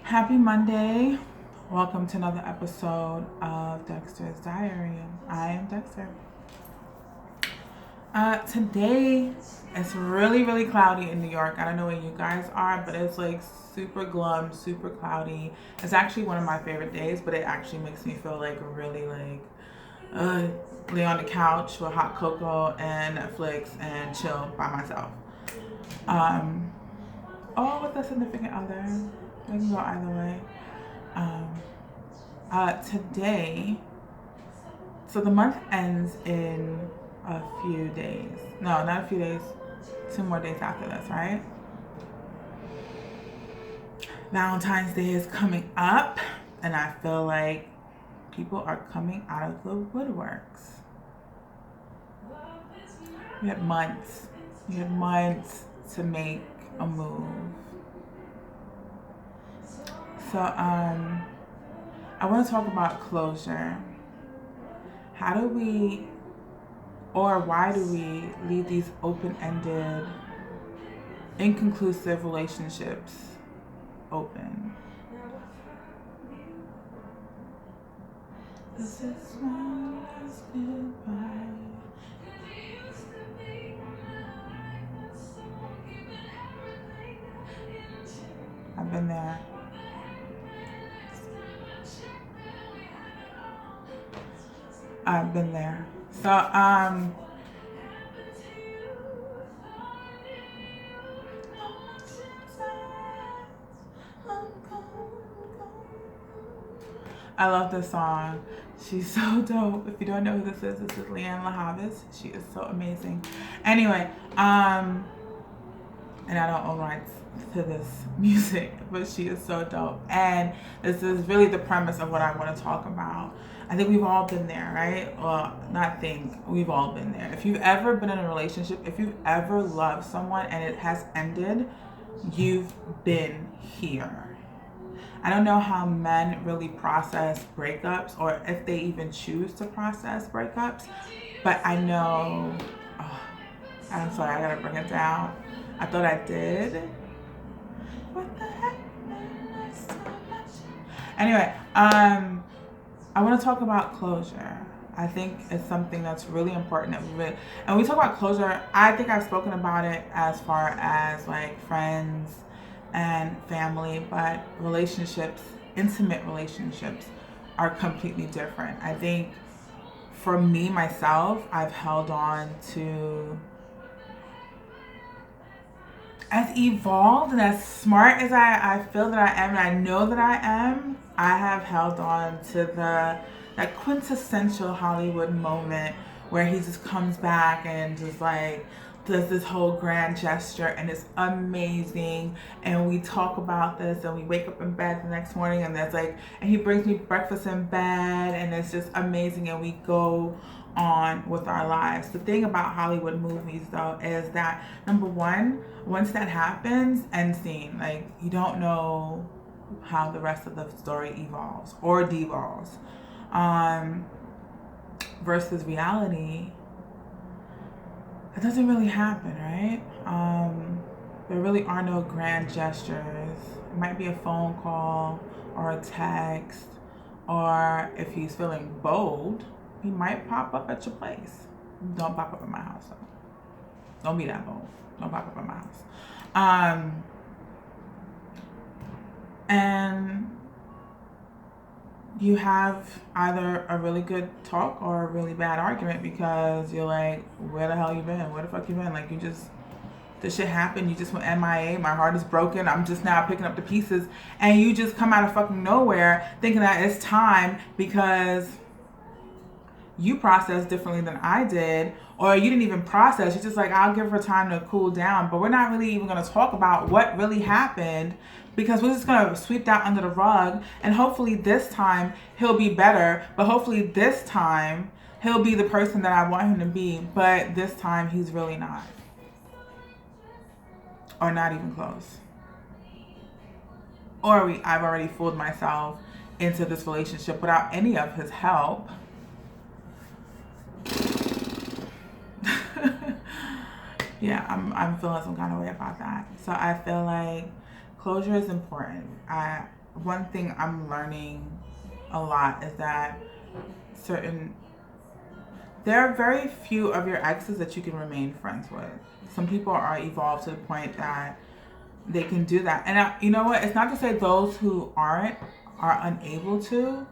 Happy Monday. Welcome to another episode of Dexter's Diary. I am Dexter. Today it's really cloudy in New York. I don't know where you guys are, but it's like super glum, super cloudy. It's actually one of my favorite days, but it actually makes me feel like really lay on the couch with hot cocoa and Netflix and chill by myself. Or with a significant other. It can go either way. Today, so the month ends in a few days. No, not a few days. 2 more days after this, right? Valentine's Day is coming up, and I feel like people are coming out of the woodworks. You have months. You have months to make a move. So, I want to talk about closure. How do we, or why do we leave these open-ended, inconclusive relationships open? This is my last goodbye. I've been there. I've been there. So, I love this song. She's so dope. If you don't know who this is Leanne LaHavis. She is so amazing. Anyway, and I don't own rights to this music, but she is so dope. And this is really the premise of what I want to talk about. I think we've all been there, right? Well, not think, we've all been there. If you've ever been in a relationship, if you've ever loved someone and it has ended, you've been here. I don't know how men really process breakups or if they even choose to process breakups, but I know, I'm sorry, I gotta bring it down. I thought I did. What the heck? Anyway, I want to talk about closure. I think it's something that's really important. And we talk about closure, I think I've spoken about it as far as like friends and family, but relationships, intimate relationships are completely different. I think for me, myself, I've held on to, as evolved and as smart as I feel that I am, and I know that I am, I have held on to that quintessential Hollywood moment where he just comes back and just like does this whole grand gesture and it's amazing, and we talk about this and we wake up in bed the next morning and there's like, and he brings me breakfast in bed and it's just amazing, and we go on with our lives. The thing about Hollywood movies though is that, number one, once that happens, end scene. Like, you don't know how the rest of the story evolves or devolves. Versus reality, it doesn't really happen, right? There really are no grand gestures. It might be a phone call or a text, or if he's feeling bold, he might pop up at your place. Don't pop up at my house though. Don't be that bold. Don't pop up at my house. And you have either a really good talk or a really bad argument, because you're like, where the hell you been? Where the fuck you been? Like, you just, this shit happened. You just went MIA. My heart is broken. I'm just now picking up the pieces. And you just come out of fucking nowhere thinking that it's time because you processed differently than I did, or you didn't even process. You're just like, I'll give her time to cool down, but we're not really even going to talk about what really happened, because we're just going to sweep that under the rug, and hopefully this time he'll be better, but hopefully this time he'll be the person that I want him to be, but this time he's really not, or not even close. Or I've already fooled myself into this relationship without any of his help. Yeah, I'm feeling some kind of way about that. So I feel like closure is important. one thing I'm learning a lot is that certain there are very few of your exes that you can remain friends with. Some people are evolved to the point that they can do that. And you know what? It's not to say those who aren't are unable to.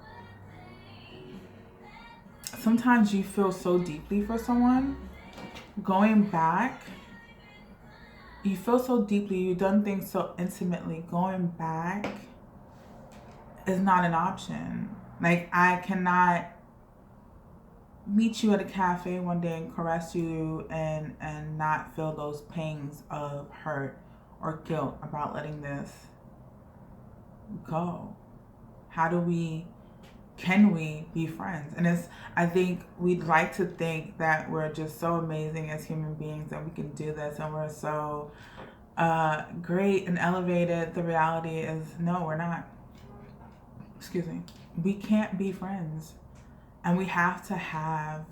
Sometimes you feel so deeply for someone. Going back, you feel so deeply, you've done things so intimately. Going back is not an option. Like, I cannot meet you at a cafe one day and caress you and not feel those pangs of hurt or guilt about letting this go. Can we be friends? And I think we'd like to think that we're just so amazing as human beings that we can do this and we're so great and elevated. The reality is, no, we're not. Excuse me. We can't be friends. And we have to have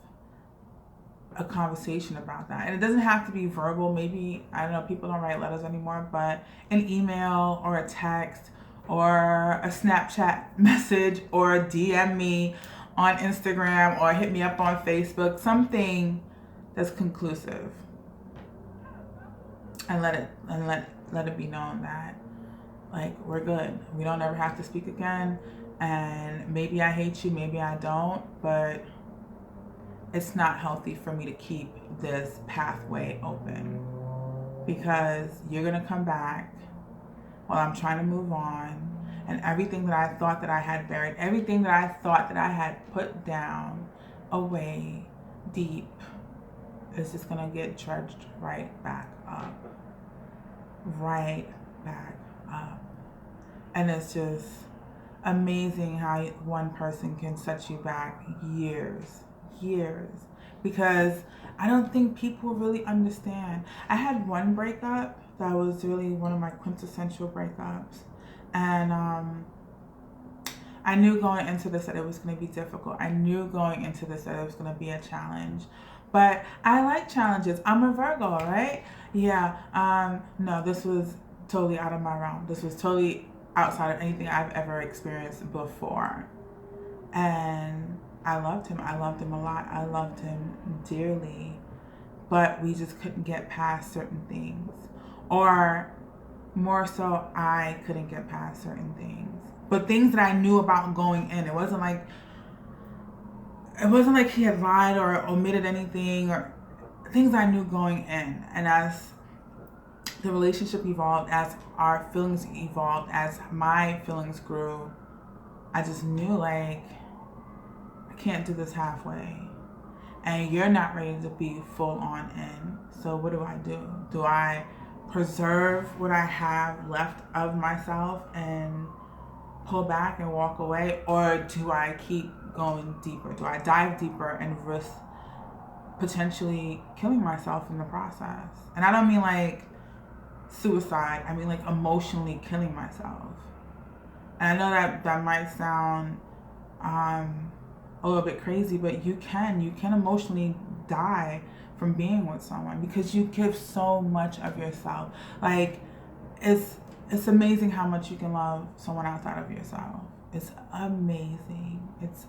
a conversation about that. And it doesn't have to be verbal. Maybe, I don't know, people don't write letters anymore, but an email or a text or a Snapchat message or DM me on Instagram or hit me up on Facebook, something that's conclusive. And let it be known that, like, we're good. We don't ever have to speak again. And maybe I hate you, maybe I don't, but it's not healthy for me to keep this pathway open, because you're gonna come back while I'm trying to move on, and everything that I thought that I had buried, everything that I thought that I had put down away deep is just gonna get trudged right back up. And it's just amazing how one person can set you back years, because I don't think people really understand. I had one breakup that was really one of my quintessential breakups, and I knew going into this that it was going to be difficult. I knew going into this that it was going to be a challenge, but I like challenges. I'm a Virgo, right? Yeah. No, this was totally out of my realm. This was totally outside of anything I've ever experienced before. And I loved him. I loved him a lot. I loved him dearly. But we just couldn't get past certain things. Or more so, I couldn't get past certain things. But things that I knew about going in. It wasn't like he had lied or omitted anything, or things I knew going in. And as the relationship evolved, as our feelings evolved, as my feelings grew, I just knew, like, I can't do this halfway. And you're not ready to be full on in. So what do? Do I preserve what I have left of myself and pull back and walk away? Or do I keep going deeper? Do I dive deeper and risk potentially killing myself in the process? And I don't mean like suicide. I mean like emotionally killing myself. And I know that might sound a little bit crazy, but you can emotionally die from being with someone, because you give so much of yourself. Like, it's amazing how much you can love someone outside of yourself. It's amazing. It's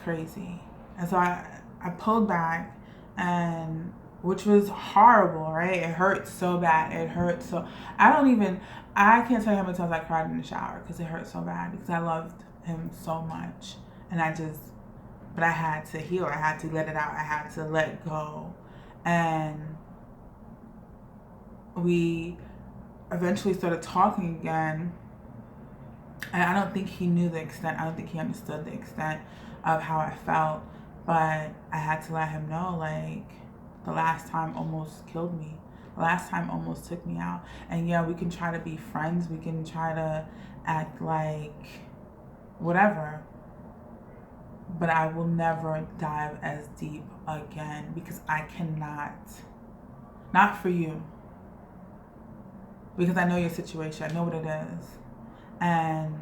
crazy. And so I pulled back, and which was horrible, right? It hurt so bad. It hurt so, I can't tell you how many times I cried in the shower because it hurt so bad, because I loved him so much. And but I had to heal. I had to let it out. I had to let go. And we eventually started talking again. And I don't think he knew the extent. I don't think he understood the extent of how I felt. But I had to let him know, like, the last time almost killed me. The last time almost took me out. And yeah, we can try to be friends. We can try to act like whatever. But I will never dive as deep again, because I cannot. Not for you. Because I know your situation. I know what it is. And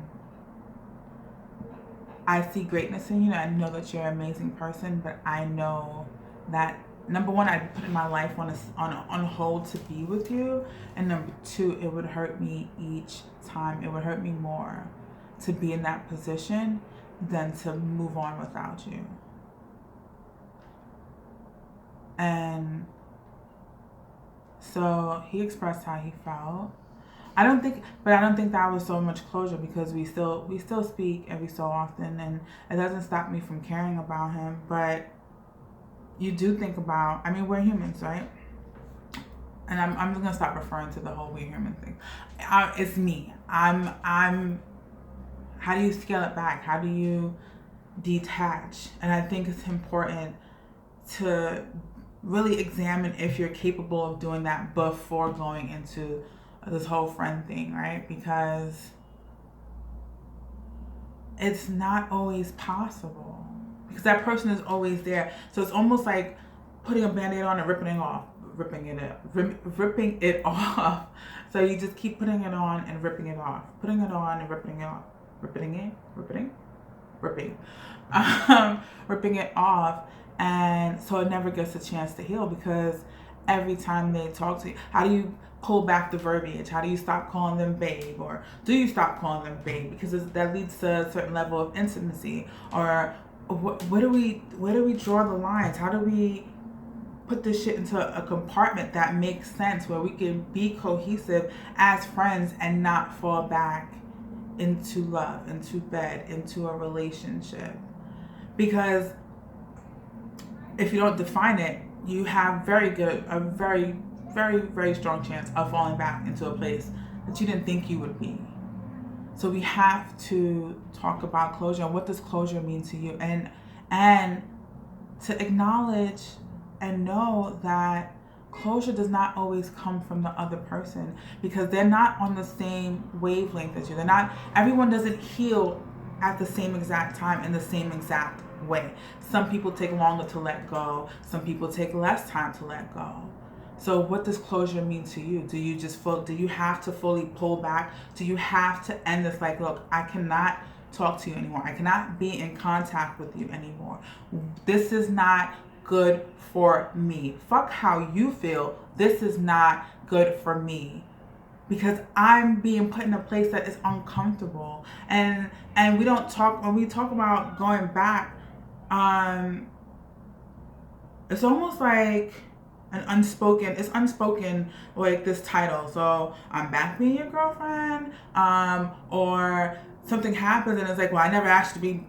I see greatness in you. I know that you're an amazing person, but I know that number one, I'd be putting my life on hold to be with you, and number two, it would hurt me each time. It would hurt me more to be in that position than to move on without you. And so he expressed how he felt. I don't think that was so much closure, because we still speak every so often, and it doesn't stop me from caring about him. But you do think about, I mean, we're humans, right? And I'm just gonna stop referring to the whole we're human thing. It's me. I'm. How do you scale it back? How do you detach? And I think it's important to really examine if you're capable of doing that before going into this whole friend thing, right? Because it's not always possible, because that person is always there. So it's almost like putting a Band-Aid on and ripping it off. So you just keep putting it on and ripping it off, putting it on and ripping it off, ripping it off. And so it never gets a chance to heal, because every time they talk to you, how do you pull back the verbiage? How do you stop calling them babe? Or do you stop calling them babe? Because that leads to a certain level of intimacy. Or where do we draw the lines? How do we put this shit into a compartment that makes sense, where we can be cohesive as friends and not fall back into love, into bed, into a relationship? Because if you don't define it, you have a very, very, very strong chance of falling back into a place that you didn't think you would be. So we have to talk about closure and what does closure mean to you, and to acknowledge and know that closure does not always come from the other person, because they're not on the same wavelength as you. Everyone doesn't heal at the same exact time in the same exact way. Some people take longer to let go. Some people take less time to let go. So what does closure mean to you? Do you have to fully pull back? Do you have to end this, like, look, I cannot talk to you anymore. I cannot be in contact with you anymore. This is not good for me. Fuck how you feel. This is not good for me, because I'm being put in a place that is uncomfortable. And we don't talk, when we talk about going back, it's almost like it's unspoken, like this title. So I'm back being your girlfriend, or something happens and it's like, well, I never asked to be,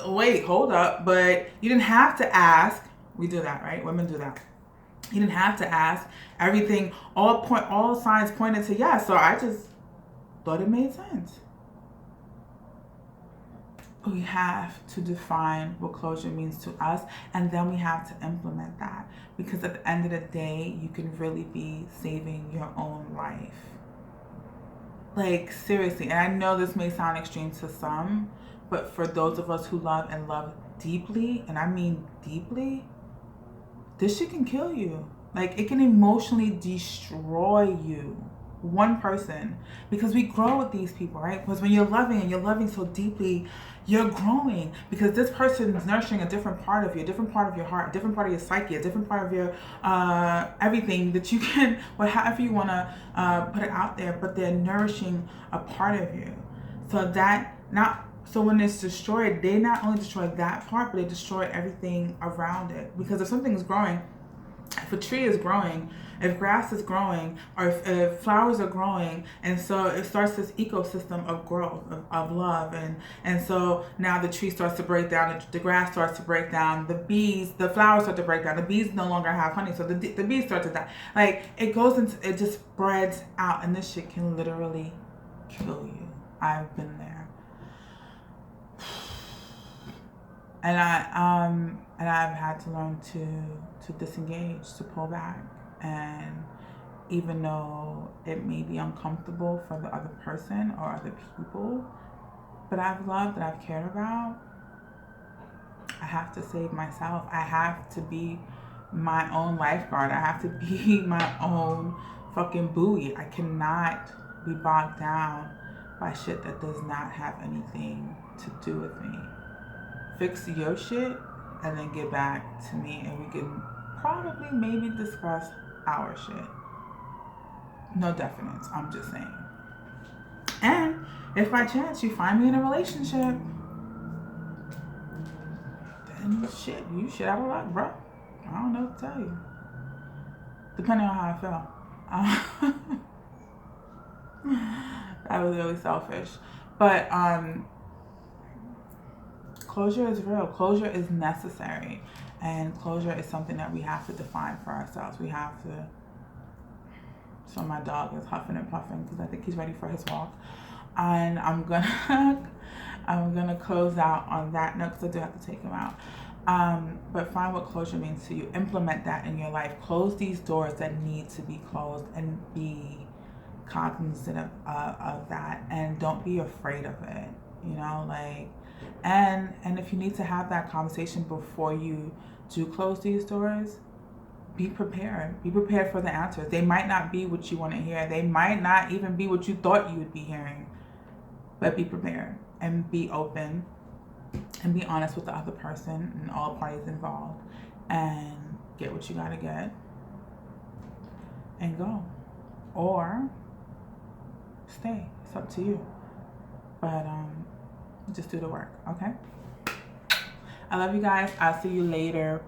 wait, hold up, but you didn't have to ask. We do that, right? Women do that. You didn't have to ask. Everything, all signs pointed to yes, so I just thought it made sense. We have to define what closure means to us, and then we have to implement that, because at the end of the day, you can really be saving your own life. Like, seriously. And I know this may sound extreme to some, but for those of us who love and love deeply, and I mean deeply, this shit can kill you. Like, it can emotionally destroy you. One person. Because we grow with these people, right? Because when you're loving and you're loving so deeply, you're growing, because this person is nourishing a different part of you, a different part of your heart, a different part of your psyche, a different part of your everything that you can, however you want to put it out there, but they're nourishing a part of you. So when it's destroyed, they not only destroy that part, but they destroy everything around it. Because if something is growing, if a tree is growing, if grass is growing, or if flowers are growing, and so it starts this ecosystem of growth, of love, and so now the tree starts to break down, the grass starts to break down, the flowers start to break down, the bees no longer have honey, so the bees start to die. Like, it just spreads out, and this shit can literally kill you. I've been there. And I've had to learn to disengage, to pull back. And even though it may be uncomfortable for the other person or other people, but I've loved and I've cared about, I have to save myself. I have to be my own lifeguard. I have to be my own fucking buoy. I cannot be bogged down by shit that does not have anything to do with me. Fix your shit and then get back to me, and we can probably maybe discuss our shit. No definites, I'm just saying. And if by chance you find me in a relationship, then shit, you shit out of luck, bro. I don't know what to tell you. Depending on how I feel. That was really selfish. But closure is real. Closure is necessary. And closure is something that we have to define for ourselves. We have to. So my dog is huffing and puffing because I think he's ready for his walk. And I'm gonna close out on that note because I do have to take him out. But find what closure means to you. Implement that in your life. Close these doors that need to be closed and be cognizant of that. And don't be afraid of it. You know, like, and if you need to have that conversation before you do close these doors, be prepared. Be prepared for the answers. They might not be what you want to hear. They might not even be what you thought you would be hearing. But be prepared and be open and be honest with the other person and all parties involved and get what you gotta get and go. Or stay. It's up to you. But just do the work, okay? I love you guys. I'll see you later.